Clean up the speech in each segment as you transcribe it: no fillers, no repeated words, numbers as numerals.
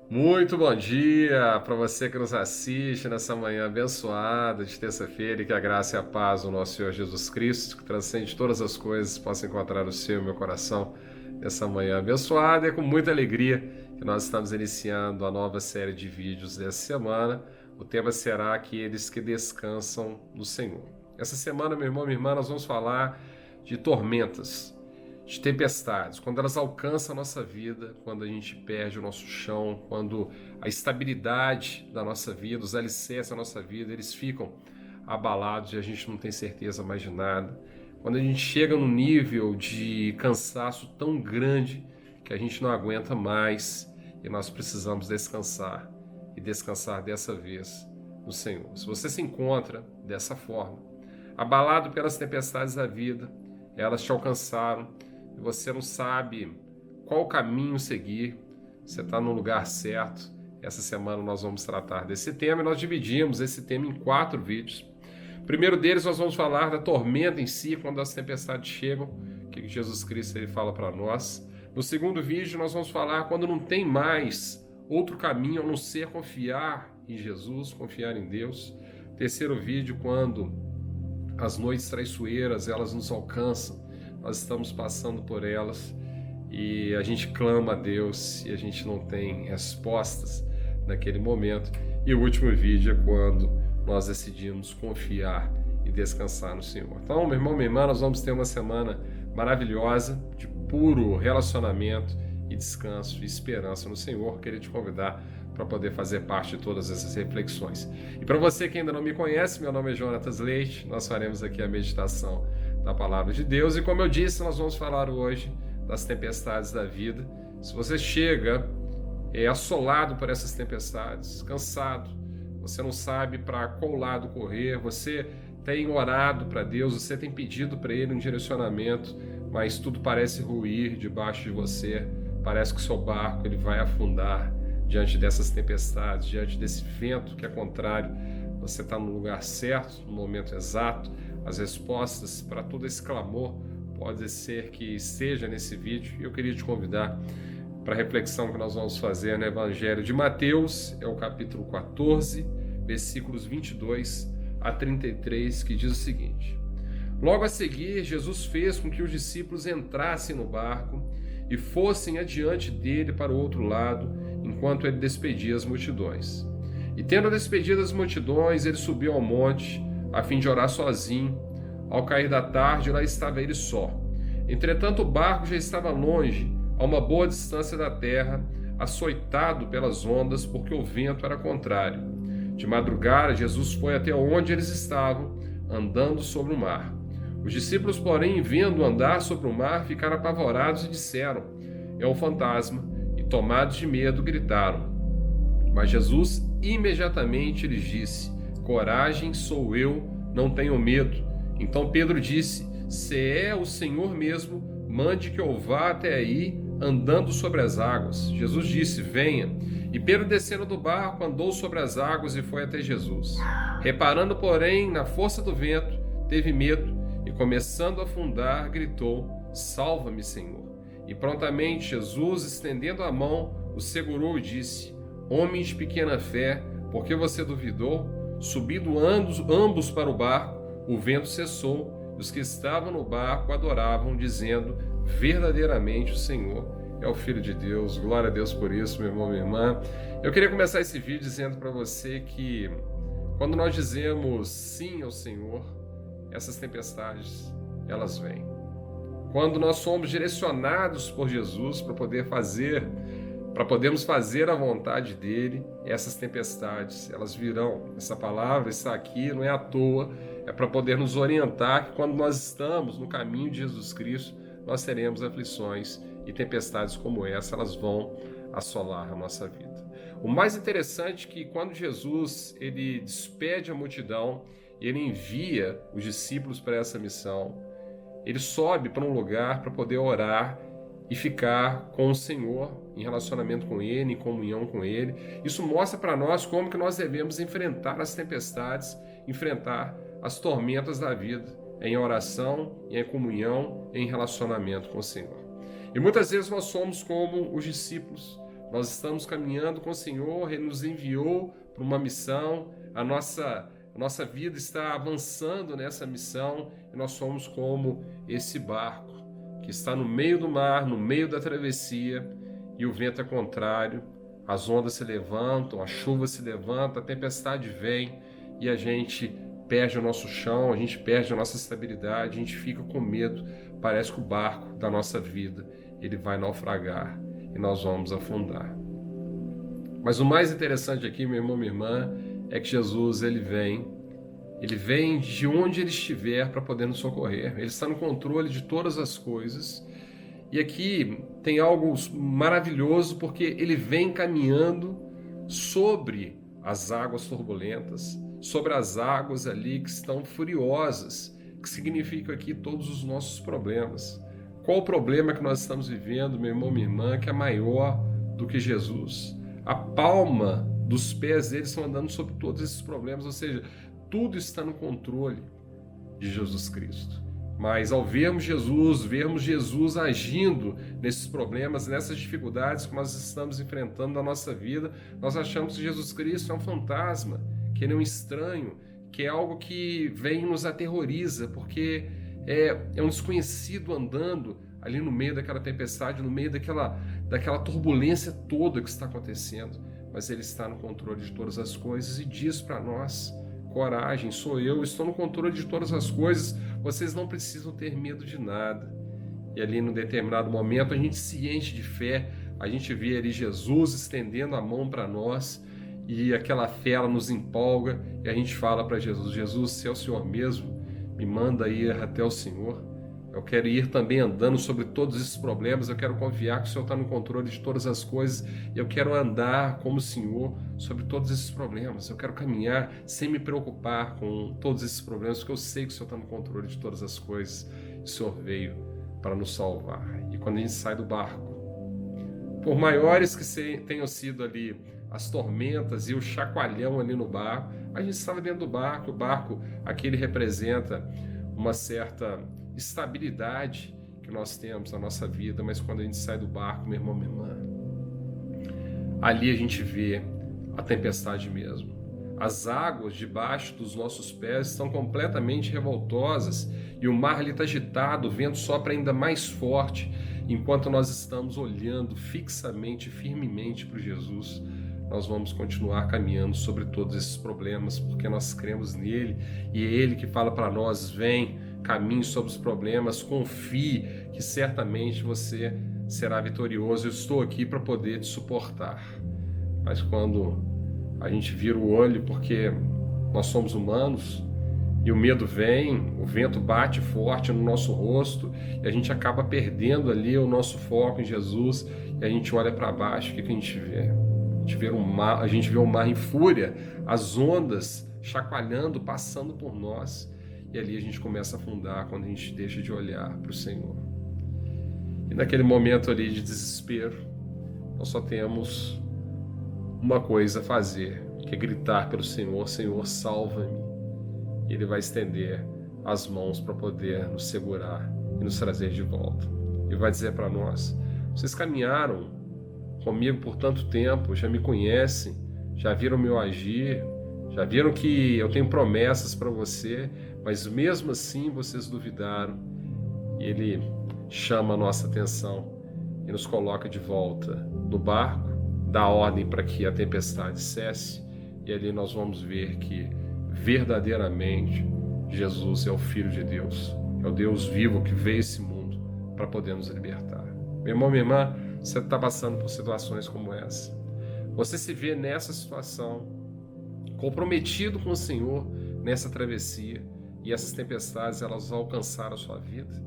Muito bom dia para você que nos assiste nessa manhã abençoada de terça-feira e que a graça e a paz do nosso Senhor Jesus Cristo, que transcende todas as coisas, possa encontrar o seu e o meu coração nessa manhã abençoada. E é com muita alegria que nós estamos iniciando a nova série de vídeos dessa semana. O tema será Aqueles que Descansam no Senhor. Essa semana, meu irmão, minha irmã, nós vamos falar de tormentas, de tempestades, quando elas alcançam a nossa vida, quando a gente perde o nosso chão, quando a estabilidade da nossa vida, os alicerces da nossa vida, eles ficam abalados e a gente não tem certeza mais de nada. Quando a gente chega num nível de cansaço tão grande que a gente não aguenta mais e nós precisamos descansar e descansar dessa vez no Senhor. Se você se encontra dessa forma, abalado pelas tempestades da vida, elas te alcançaram, e você não sabe qual caminho seguir, você está no lugar certo. Essa semana nós vamos tratar desse tema e nós dividimos esse tema em 4 vídeos. O primeiro deles nós vamos falar da tormenta em si, quando as tempestades chegam, o que Jesus Cristo ele fala para nós. No segundo vídeo nós vamos falar quando não tem mais outro caminho a não ser confiar em Jesus, confiar em Deus. Terceiro vídeo, quando as noites traiçoeiras elas nos alcançam, nós estamos passando por elas e a gente clama a Deus e a gente não tem respostas naquele momento. E o último vídeo é quando nós decidimos confiar e descansar no Senhor. Então, meu irmão, minha irmã, nós vamos ter uma semana maravilhosa de puro relacionamento e descanso e esperança no Senhor. Queria te convidar para poder fazer parte de todas essas reflexões. E para você que ainda não me conhece, meu nome é Jonatas Leite, nós faremos aqui a meditação da Palavra de Deus e, como eu disse, nós vamos falar hoje das tempestades da vida. Se você chega assolado por essas tempestades, cansado, você não sabe para qual lado correr, você tem orado para Deus, você tem pedido para Ele um direcionamento, mas tudo parece ruir debaixo de você, parece que o seu barco ele vai afundar diante dessas tempestades, diante desse vento que é contrário. Você está no lugar certo, no momento exato. As respostas para todo esse clamor pode ser que esteja nesse vídeo. E eu queria te convidar para a reflexão que nós vamos fazer no Evangelho de Mateus, é o capítulo 14, versículos 22 a 33, que diz o seguinte: Logo a seguir, Jesus fez com que os discípulos entrassem no barco e fossem adiante dele para o outro lado, enquanto ele despedia as multidões. E tendo despedido as multidões, ele subiu ao monte, a fim de orar sozinho. Ao cair da tarde, lá estava ele só. Entretanto, o barco já estava longe, a uma boa distância da terra, açoitado pelas ondas, porque o vento era contrário. De madrugada, Jesus foi até onde eles estavam, andando sobre o mar. Os discípulos, porém, vendo andar sobre o mar, ficaram apavorados e disseram: É um fantasma, e tomados de medo, gritaram. Mas Jesus imediatamente lhes disse: Coragem, sou eu, não tenham medo. Então Pedro disse: Se é o Senhor mesmo, mande que eu vá até aí, andando sobre as águas. Jesus disse: Venha. E Pedro, descendo do barco, andou sobre as águas e foi até Jesus. Reparando, porém, na força do vento, teve medo e, começando a afundar, gritou: Salva-me, Senhor. E prontamente Jesus, estendendo a mão, o segurou e disse: Homem de pequena fé, por que você duvidou? Subindo ambos para o barco, o vento cessou, e os que estavam no barco adoravam, dizendo: Verdadeiramente o Senhor é o Filho de Deus. Glória a Deus por isso, meu irmão, minha irmã. Eu queria começar esse vídeo dizendo para você que quando nós dizemos sim ao Senhor, essas tempestades, elas vêm. Quando nós somos direcionados por Jesus para podermos fazer a vontade dele, essas tempestades, elas virão. Essa palavra está aqui, não é à toa, é para poder nos orientar que quando nós estamos no caminho de Jesus Cristo, nós teremos aflições e tempestades como essa, elas vão assolar a nossa vida. O mais interessante é que quando Jesus ele despede a multidão, ele envia os discípulos para essa missão, ele sobe para um lugar para poder orar e ficar com o Senhor, em relacionamento com Ele, em comunhão com Ele. Isso mostra para nós como que nós devemos enfrentar as tempestades, enfrentar as tormentas da vida, em oração, em comunhão, em relacionamento com o Senhor. E muitas vezes nós somos como os discípulos, Nós estamos caminhando com o Senhor, Ele nos enviou para uma missão, a nossa vida está avançando nessa missão e nós somos como esse barco que está no meio do mar, no meio da travessia, e o vento é contrário, as ondas se levantam, a chuva se levanta, a tempestade vem e a gente perde o nosso chão, a gente perde a nossa estabilidade, a gente fica com medo, parece que o barco da nossa vida ele vai naufragar e nós vamos afundar. Mas o mais interessante aqui, meu irmão, minha irmã, é que Jesus ele vem de onde ele estiver para poder nos socorrer. Ele está no controle de todas as coisas. E aqui tem algo maravilhoso, porque ele vem caminhando sobre as águas turbulentas, sobre as águas ali que estão furiosas, que significa aqui todos os nossos problemas. Qual o problema que nós estamos vivendo, meu irmão, minha irmã, que é maior do que Jesus? A palma dos pés deles estão andando sobre todos esses problemas, ou seja, tudo está no controle de Jesus Cristo. Mas ao vermos Jesus agindo nesses problemas, nessas dificuldades que nós estamos enfrentando na nossa vida, nós achamos que Jesus Cristo é um fantasma, que ele é um estranho, que é algo que vem e nos aterroriza, porque é um desconhecido andando ali no meio daquela tempestade, no meio daquela turbulência toda que está acontecendo. Mas ele está no controle de todas as coisas e diz para nós: coragem, sou eu, estou no controle de todas as coisas, vocês não precisam ter medo de nada. E ali num determinado momento a gente se enche de fé, a gente vê ali Jesus estendendo a mão para nós e aquela fé ela nos empolga e a gente fala para Jesus: Jesus, se é o Senhor mesmo, me manda ir até o Senhor. Eu quero ir também andando sobre todos esses problemas, eu quero confiar que o Senhor está no controle de todas as coisas, eu quero andar como o Senhor sobre todos esses problemas, eu quero caminhar sem me preocupar com todos esses problemas, porque eu sei que o Senhor está no controle de todas as coisas, o Senhor veio para nos salvar. E quando a gente sai do barco, por maiores que tenham sido ali as tormentas e o chacoalhão ali no barco, a gente estava dentro do barco, o barco aqui ele representa uma certa estabilidade que nós temos na nossa vida, mas quando a gente sai do barco, meu irmão, minha irmã, ali a gente vê a tempestade mesmo. As águas debaixo dos nossos pés estão completamente revoltosas e o mar ali está agitado, o vento sopra ainda mais forte, enquanto nós estamos olhando fixamente, firmemente para Jesus. Nós vamos continuar caminhando sobre todos esses problemas, porque nós cremos nele e é ele que fala para nós: vem, caminhe sobre os problemas, confie que certamente você será vitorioso. Eu estou aqui para poder te suportar. Mas quando a gente vira o olho, porque nós somos humanos, e o medo vem, o vento bate forte no nosso rosto, e a gente acaba perdendo ali o nosso foco em Jesus, e a gente olha para baixo, o que a gente vê? A gente vê o mar em fúria, as ondas chacoalhando, passando por nós, e ali a gente começa a afundar quando a gente deixa de olhar para o Senhor. E naquele momento ali de desespero, nós só temos uma coisa a fazer, que é gritar pelo Senhor: Senhor, salva-me. E Ele vai estender as mãos para poder nos segurar e nos trazer de volta. Ele vai dizer para nós: vocês caminharam comigo por tanto tempo, já me conhecem, já viram meu agir, já viram que eu tenho promessas para você, mas mesmo assim vocês duvidaram. E Ele chama a nossa atenção e nos coloca de volta no barco, dá ordem para que a tempestade cesse, e ali nós vamos ver que verdadeiramente Jesus é o Filho de Deus, é o Deus vivo que veio a esse mundo para poder nos libertar. Meu irmão, minha irmã, você está passando por situações como essa. Você se vê nessa situação, comprometido com o Senhor nessa travessia, e essas tempestades elas alcançaram a sua vida.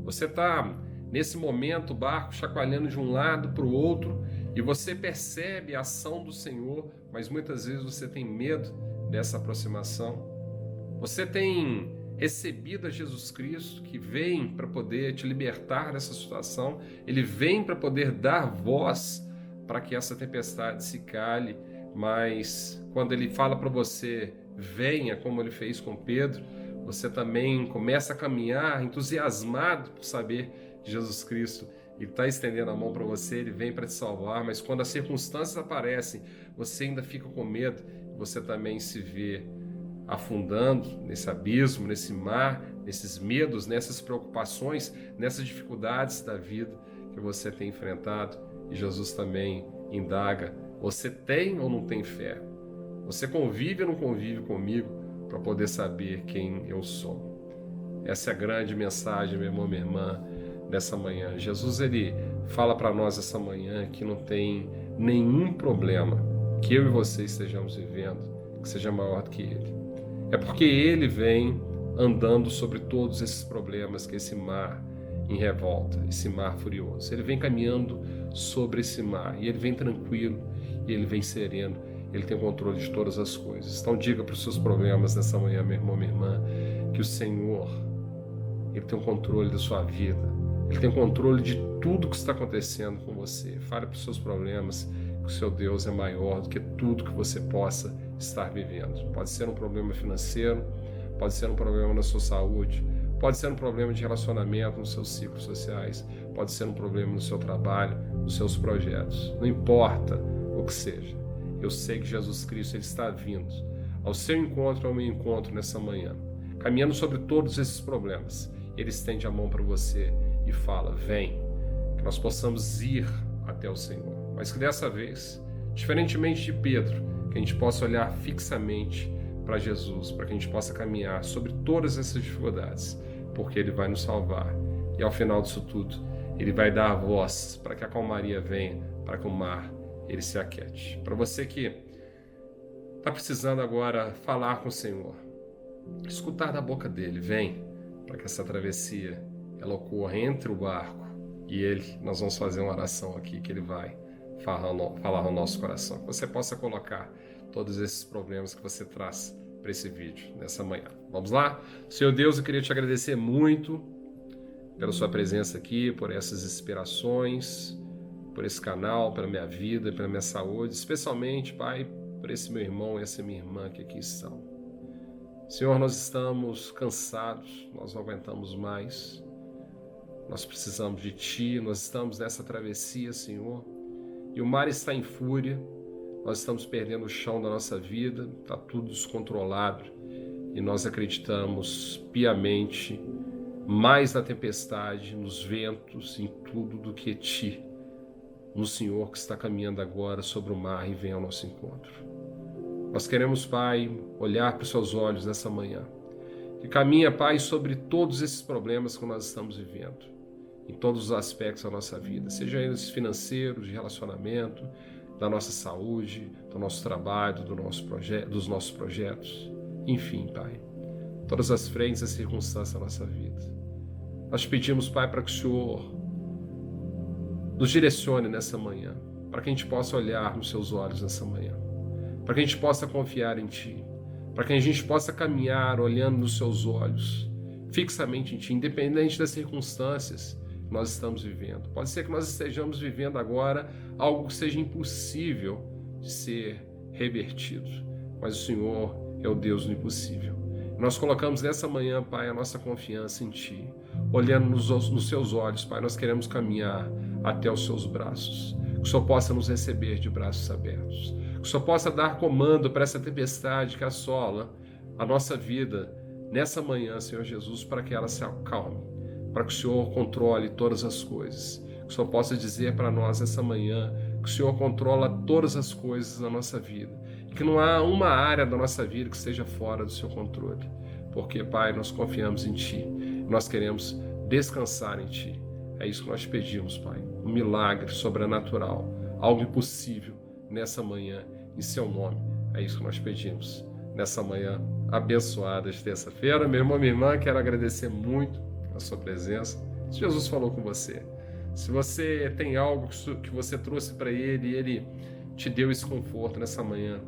Você está nesse momento, o barco chacoalhando de um lado para o outro, e você percebe a ação do Senhor, mas muitas vezes você tem medo dessa aproximação. Você tem recebido a Jesus Cristo, que vem para poder te libertar dessa situação. Ele vem para poder dar voz para que essa tempestade se cale, mas quando Ele fala para você, venha, como Ele fez com Pedro, você também começa a caminhar entusiasmado por saber de Jesus Cristo, Ele está estendendo a mão para você, Ele vem para te salvar, mas quando as circunstâncias aparecem, você ainda fica com medo, você também se vê afundando nesse abismo, nesse mar, nesses medos, nessas preocupações, nessas dificuldades da vida que você tem enfrentado. E Jesus também indaga: você tem ou não tem fé? Você convive ou não convive comigo para poder saber quem eu sou? Essa é a grande mensagem, meu irmão, minha irmã, dessa manhã. Jesus, ele fala para nós essa manhã que não tem nenhum problema que eu e você estejamos vivendo que seja maior do que ele. É porque ele vem andando sobre todos esses problemas, que é esse mar em revolta, esse mar furioso. Ele vem caminhando sobre esse mar e ele vem tranquilo, e ele vem sereno, ele tem controle de todas as coisas. Então diga para os seus problemas nessa manhã, meu irmão, minha irmã, que o Senhor, ele tem o controle da sua vida, ele tem o controle de tudo que está acontecendo com você. Fale para os seus problemas que o seu Deus é maior do que tudo que você possa estar vivendo. Pode ser um problema financeiro, pode ser um problema na sua saúde, pode ser um problema de relacionamento nos seus ciclos sociais, pode ser um problema no seu trabalho, nos seus projetos. Não importa o que seja. Eu sei que Jesus Cristo, ele está vindo ao seu encontro, ao meu encontro nessa manhã, caminhando sobre todos esses problemas. Ele estende a mão para você e fala: vem, que nós possamos ir até o Senhor. Mas que dessa vez, diferentemente de Pedro, que a gente possa olhar fixamente para Jesus, para que a gente possa caminhar sobre todas essas dificuldades, porque Ele vai nos salvar. E ao final disso tudo, Ele vai dar a voz para que a calmaria venha, para que o mar ele se aquete. Para você que está precisando agora falar com o Senhor, escutar da boca dele, vem, para que essa travessia ela ocorra entre o barco e ele. Nós vamos fazer uma oração aqui que ele vai falar no nosso coração, que você possa colocar todos esses problemas que você traz para esse vídeo nessa manhã. Vamos lá? Senhor Deus, eu queria te agradecer muito pela sua presença aqui, por essas inspirações, por esse canal, pela minha vida, pela minha saúde, especialmente, Pai, por esse meu irmão e essa minha irmã que aqui estão. Senhor, nós estamos cansados, nós não aguentamos mais, nós precisamos de Ti, nós estamos nessa travessia, Senhor, e o mar está em fúria, nós estamos perdendo o chão da nossa vida, está tudo descontrolado, e nós acreditamos piamente mais na tempestade, nos ventos, em tudo do que Ti, no Senhor que está caminhando agora sobre o mar e vem ao nosso encontro. Nós queremos, Pai, olhar para os seus olhos nessa manhã, que caminha, Pai, sobre todos esses problemas que nós estamos vivendo, em todos os aspectos da nossa vida, seja eles financeiros, de relacionamento, da nossa saúde, do nosso trabalho, dos nossos projetos, enfim, Pai, todas as frentes e circunstâncias da nossa vida. Nós te pedimos, Pai, para que o Senhor nos direcione nessa manhã, para que a gente possa olhar nos seus olhos nessa manhã, para que a gente possa confiar em Ti, para que a gente possa caminhar olhando nos seus olhos, fixamente em Ti, independente das circunstâncias que nós estamos vivendo. Pode ser que nós estejamos vivendo agora algo que seja impossível de ser revertido, mas o Senhor é o Deus do impossível. Nós colocamos nessa manhã, Pai, a nossa confiança em Ti, olhando nos seus olhos, Pai, nós queremos caminhar até os seus braços, que o Senhor possa nos receber de braços abertos, que o Senhor possa dar comando para essa tempestade que assola a nossa vida nessa manhã, Senhor Jesus, para que ela se acalme, para que o Senhor controle todas as coisas, que o Senhor possa dizer para nós essa manhã que o Senhor controla todas as coisas da nossa vida, e que não há uma área da nossa vida que esteja fora do seu controle, porque, Pai, nós confiamos em Ti, nós queremos descansar em Ti. É isso que nós te pedimos, Pai, um milagre sobrenatural, algo impossível nessa manhã, em Seu nome. É isso que nós pedimos nessa manhã abençoada de terça-feira. Meu irmão, minha irmã, quero agradecer muito a sua presença. Se Jesus falou com você, se você tem algo que você trouxe para Ele e Ele te deu esse conforto nessa manhã,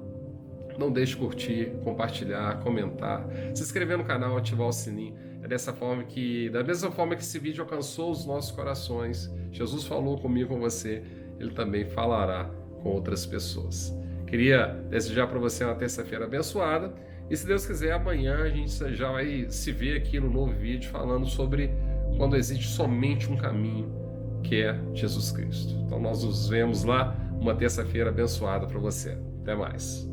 não deixe de curtir, compartilhar, comentar, se inscrever no canal, ativar o sininho. É da mesma forma que esse vídeo alcançou os nossos corações, Jesus falou comigo, com você, Ele também falará com outras pessoas. Queria desejar para você uma terça-feira abençoada, e se Deus quiser, amanhã a gente já vai se ver aqui no novo vídeo falando sobre quando existe somente um caminho que é Jesus Cristo. Então nós nos vemos lá, uma terça-feira abençoada para você. Até mais.